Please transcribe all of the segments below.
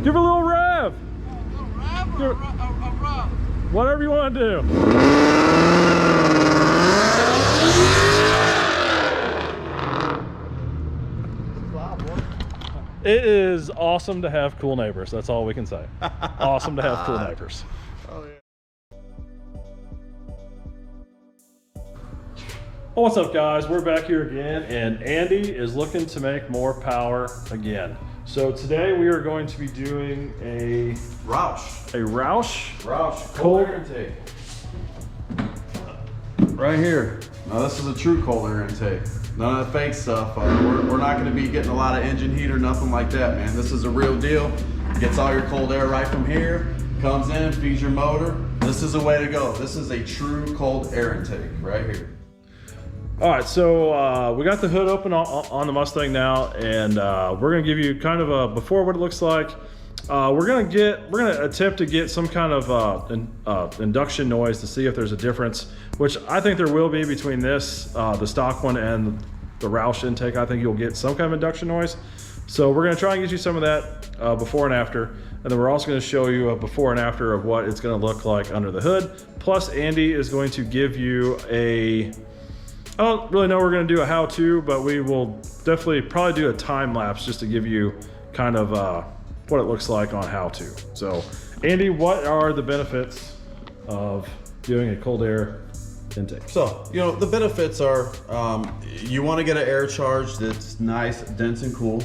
Give it a little rev. A little rev or a rub? Whatever you want to do. It is awesome to have cool neighbors. That's all we can say. Awesome to have cool neighbors. Oh, yeah. What's up, guys? We're back here again, and Andy is looking to make more power again. So today we are going to be doing a Roush. Roush Cold air intake. Right here. Now this is a true cold air intake. None of the fake stuff. We're not going to be getting a lot of engine heat or nothing like that, man. This is a real deal. Gets all your cold air right from here. Comes in, feeds your motor. This is the way to go. This is a true cold air intake right here. All right, so we got the hood open on the Mustang now, and we're gonna give you kind of a before what it looks like. We're gonna attempt to get some kind of induction noise to see if there's a difference, which I think there will be between this, the stock one, and the Roush intake. I think you'll get some kind of induction noise. So we're gonna try and get you some of that before and after, and then we're also gonna show you a before and after of what it's gonna look like under the hood. Plus, Andy is going to give you I don't really know we're going to do a how-to, but we will definitely probably do a time-lapse just to give you kind of what it looks like on how-to. So, Andy, what are the benefits of doing a cold air intake? So, you know, the benefits are you want to get an air charge that's nice, dense, and cool.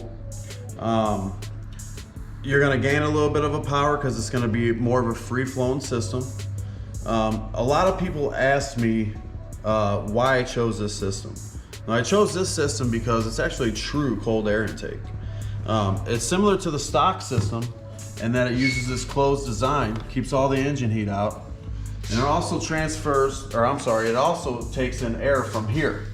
You're going to gain a little bit of a power because it's going to be more of a free-flowing system. A lot of people ask me why I chose this system. Now, I chose this system because it's actually true cold air intake. It's similar to the stock system in that it uses this closed design, keeps all the engine heat out, and it also transfers, or I'm sorry, it also takes in air from here.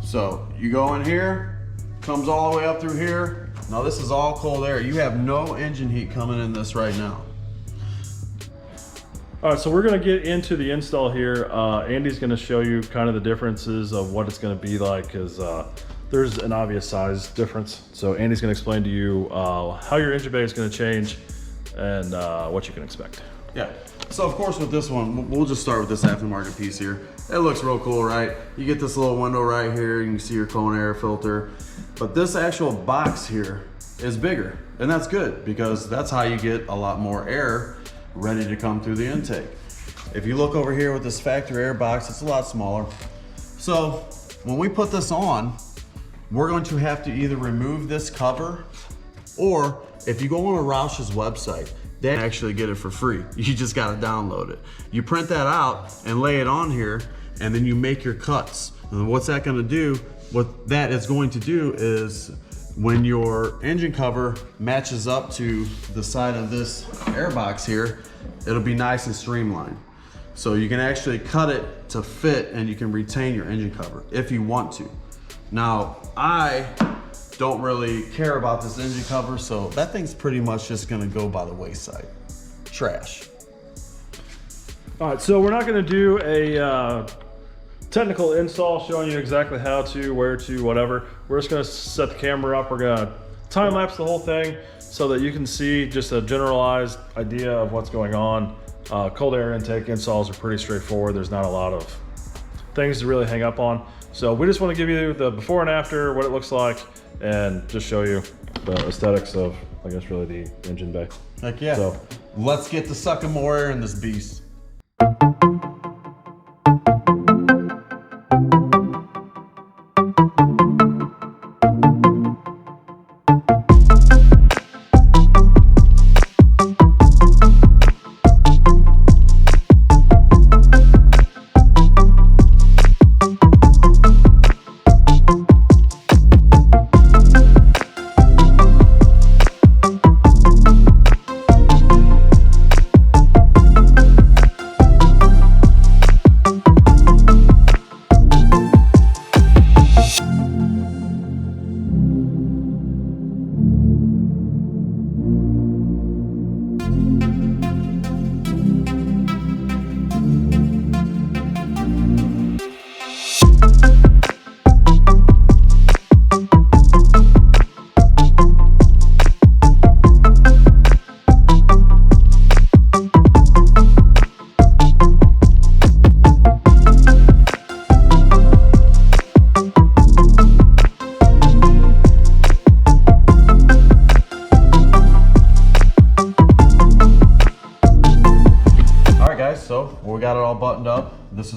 So you go in here, comes all the way up through here. Now this is all cold air. You have no engine heat coming in this right now. All right, so we're gonna get into the install here. Andy's gonna show you kind of the differences of what it's gonna be like, because there's an obvious size difference. So Andy's gonna explain to you how your engine bay is gonna change and what you can expect. Yeah, so of course with this one, we'll just start with this aftermarket piece here. It looks real cool, right? You get this little window right here, you can see your cone air filter. But this actual box here is bigger, and that's good because that's how you get a lot more air ready to come through the intake. If you look over here with this factory air box, it's a lot smaller. So when we put this on, we're going to have to either remove this cover, or if you go on a Roush's website, they actually get it for free. You just gotta download it. You print that out and lay it on here, and then you make your cuts. And what's that gonna do? What that is going to do is when your engine cover matches up to the side of this air box here, it'll be nice and streamlined. So you can actually cut it to fit, and you can retain your engine cover if you want to. Now, I don't really care about this engine cover, so that thing's pretty much just gonna go by the wayside. Trash. All right, so we're not gonna do a technical install showing you exactly how to, where to, whatever. We're just gonna set the camera up. We're gonna time lapse the whole thing so that you can see just a generalized idea of what's going on. Cold air intake installs are pretty straightforward. There's not a lot of things to really hang up on. So we just wanna give you the before and after, what it looks like, and just show you the aesthetics of, I guess, really the engine bay. Heck yeah. So let's get to sucking more air in this beast.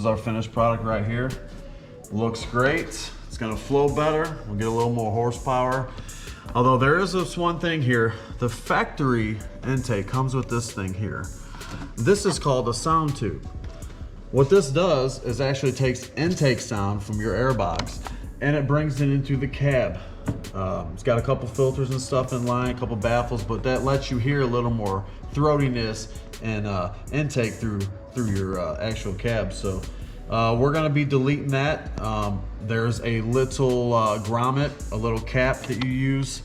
is our finished product right here. Looks great. It's gonna flow better. We'll get a little more horsepower. Although there is this one thing here. The factory intake comes with this thing here. This is called a sound tube. What this does is actually takes intake sound from your airbox and it brings it into the cab. It's got a couple filters and stuff in line, a couple baffles, but that lets you hear a little more throatiness and intake through your actual cab. So we're gonna be deleting that. There's a little grommet, a little cap that you use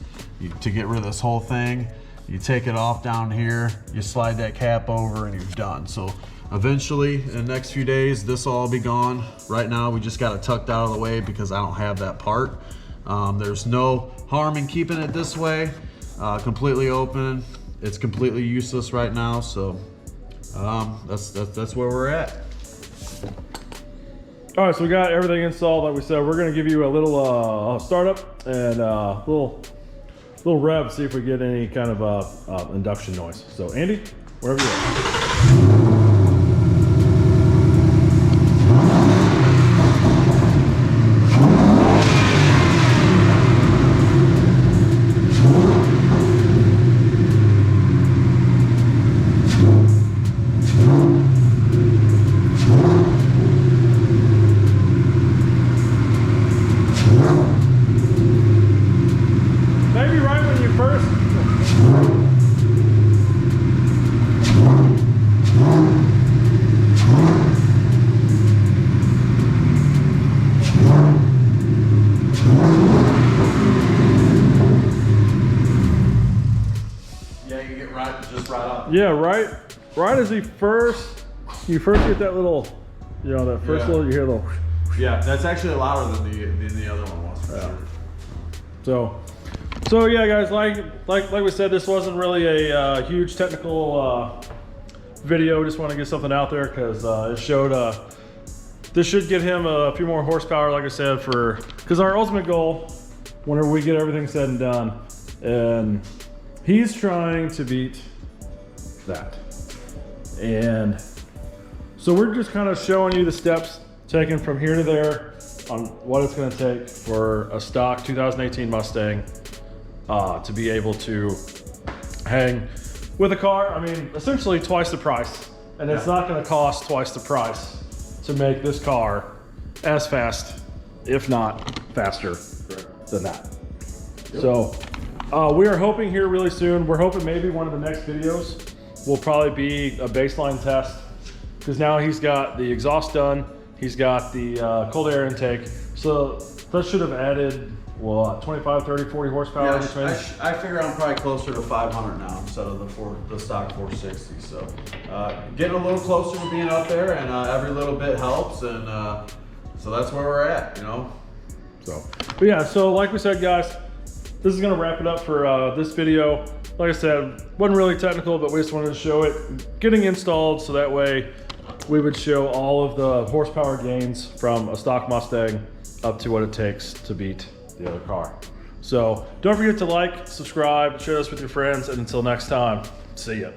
to get rid of this whole thing. You take it off down here, you slide that cap over and you're done. So eventually, in the next few days, this will all be gone. Right now, we just got it tucked out of the way because I don't have that part. There's no harm in keeping it this way, completely open. It's completely useless right now, so that's where we're at. All right, so we got everything installed. Like we said, we're gonna give you a little startup and a little rev, see if we get any kind of induction noise. So Andy, wherever you are. Yeah, right as you first get that little, you know, that first little, you hear a little. Yeah, that's actually louder than the other one was. For sure. So yeah, guys, like we said, this wasn't really a huge technical video. Just want to get something out there because it showed. This should get him a few more horsepower, like I said, because our ultimate goal, whenever we get everything said and done, and he's trying to beat that. And so we're just kind of showing you the steps taken from here to there on what it's going to take for a stock 2018 Mustang to be able to hang with a car. I mean, essentially twice the price, and it's not going to cost twice the price to make this car as fast, if not faster than that. Yep. So we are hoping here really soon, we're hoping maybe one of the next videos will probably be a baseline test, because now he's got the exhaust done, he's got the cold air intake, so that should have added, well, 25, 30, 40 horsepower. Yeah, I figure I'm probably closer to 500 now instead of the stock 460. So getting a little closer to being up there, and every little bit helps, and so that's where we're at, you know. So, but yeah, so like we said, guys, this is gonna wrap it up for this video. Like I said, wasn't really technical, but we just wanted to show it getting installed, so that way we would show all of the horsepower gains from a stock Mustang up to what it takes to beat the other car. So don't forget to like, subscribe, share this with your friends, and until next time, see ya.